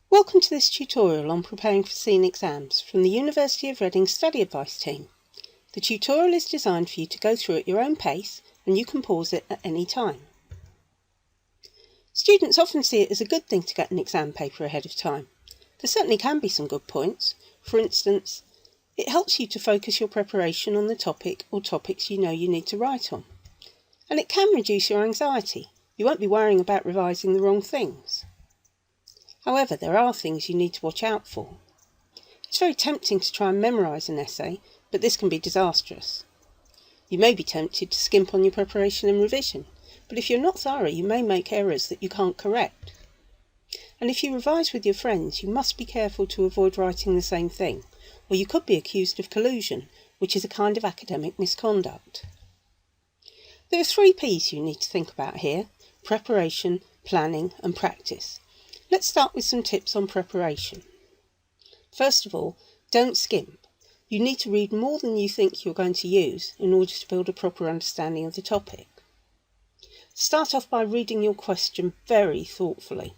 Welcome to this tutorial on preparing for SEEN exams from the University of Reading Study Advice team. The tutorial is designed for you to go through at your own pace and you can pause it at any time. Students often see it as a good thing to get an exam paper ahead of time. There certainly can be some good points. For instance, it helps you to focus your preparation on the topic or topics you know you need to write on. And it can reduce your anxiety. You won't be worrying about revising the wrong things. However, there are things you need to watch out for. It's very tempting to try and memorise an essay, but this can be disastrous. You may be tempted to skimp on your preparation and revision, but if you're not thorough, you may make errors that you can't correct. And if you revise with your friends, you must be careful to avoid writing the same thing, or you could be accused of collusion, which is a kind of academic misconduct. There are 3 P's you need to think about here: preparation, planning and practice. Let's start with some tips on preparation. First of all, don't skimp. You need to read more than you think you're going to use in order to build a proper understanding of the topic. Start off by reading your question very thoughtfully.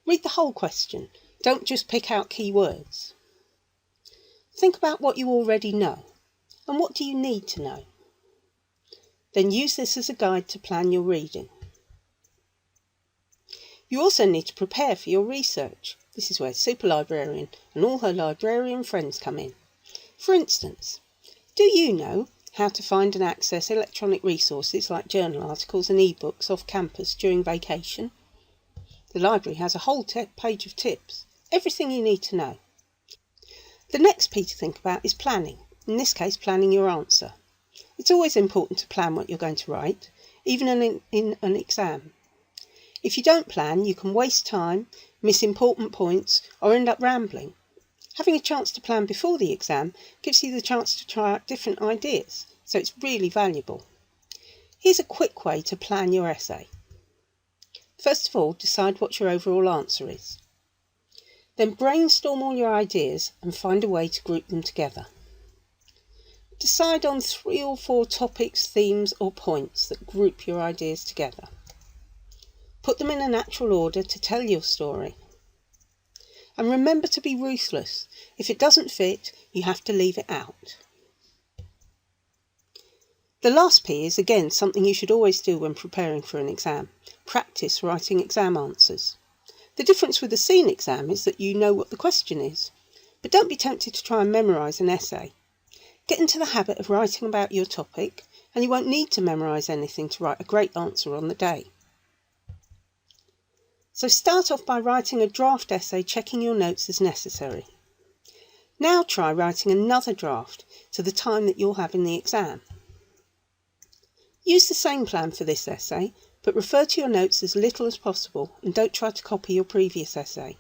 Read the whole question, don't just pick out key words. Think about what you already know, and what do you need to know. Then use this as a guide to plan your reading. You also need to prepare for your research. This is where Superlibrarian and all her librarian friends come in. For instance, do you know how to find and access electronic resources like journal articles and e-books off campus during vacation? The library has a whole page of tips, everything you need to know. The next P to think about is planning, in this case planning your answer. It's always important to plan what you're going to write, even in an exam. If you don't plan, you can waste time, miss important points, or end up rambling. Having a chance to plan before the exam gives you the chance to try out different ideas, so it's really valuable. Here's a quick way to plan your essay. First of all, decide what your overall answer is. Then brainstorm all your ideas and find a way to group them together. Decide on 3 or 4 topics, themes, or points that group your ideas together. Put them in a natural order to tell your story. And remember to be ruthless. If it doesn't fit, you have to leave it out. The last P is again something you should always do when preparing for an exam. Practice writing exam answers. The difference with a SEEN exam is that you know what the question is. But don't be tempted to try and memorise an essay. Get into the habit of writing about your topic, and you won't need to memorise anything to write a great answer on the day. So start off by writing a draft essay, checking your notes as necessary. Now try writing another draft to the time that you'll have in the exam. Use the same plan for this essay, but refer to your notes as little as possible and don't try to copy your previous essay.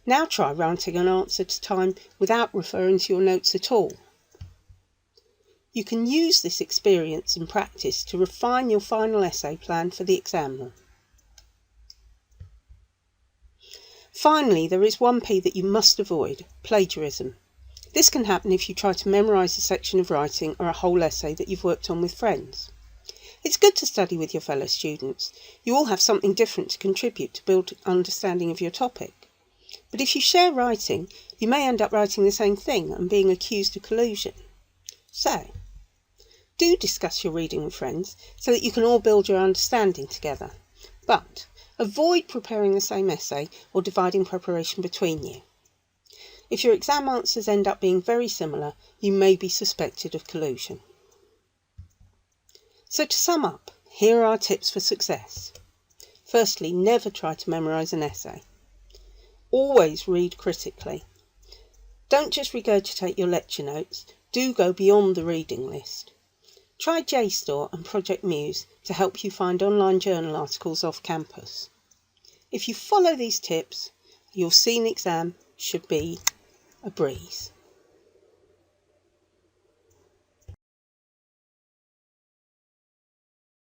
Now try writing an answer to time without referring to your notes at all. You can use this experience and practice to refine your final essay plan for the exam room. Finally, there is 1 P that you must avoid: plagiarism. This can happen if you try to memorise a section of writing or a whole essay that you've worked on with friends. It's good to study with your fellow students. You all have something different to contribute to build understanding of your topic. But if you share writing, you may end up writing the same thing and being accused of collusion. So, do discuss your reading with friends so that you can all build your understanding together. But avoid preparing the same essay or dividing preparation between you. If your exam answers end up being very similar, you may be suspected of collusion. So to sum up, here are our tips for success. Firstly, never try to memorise an essay. Always read critically. Don't just regurgitate your lecture notes, do go beyond the reading list. Try JSTOR and Project Muse to help you find online journal articles off campus. If you follow these tips, your SEEN exam should be a breeze.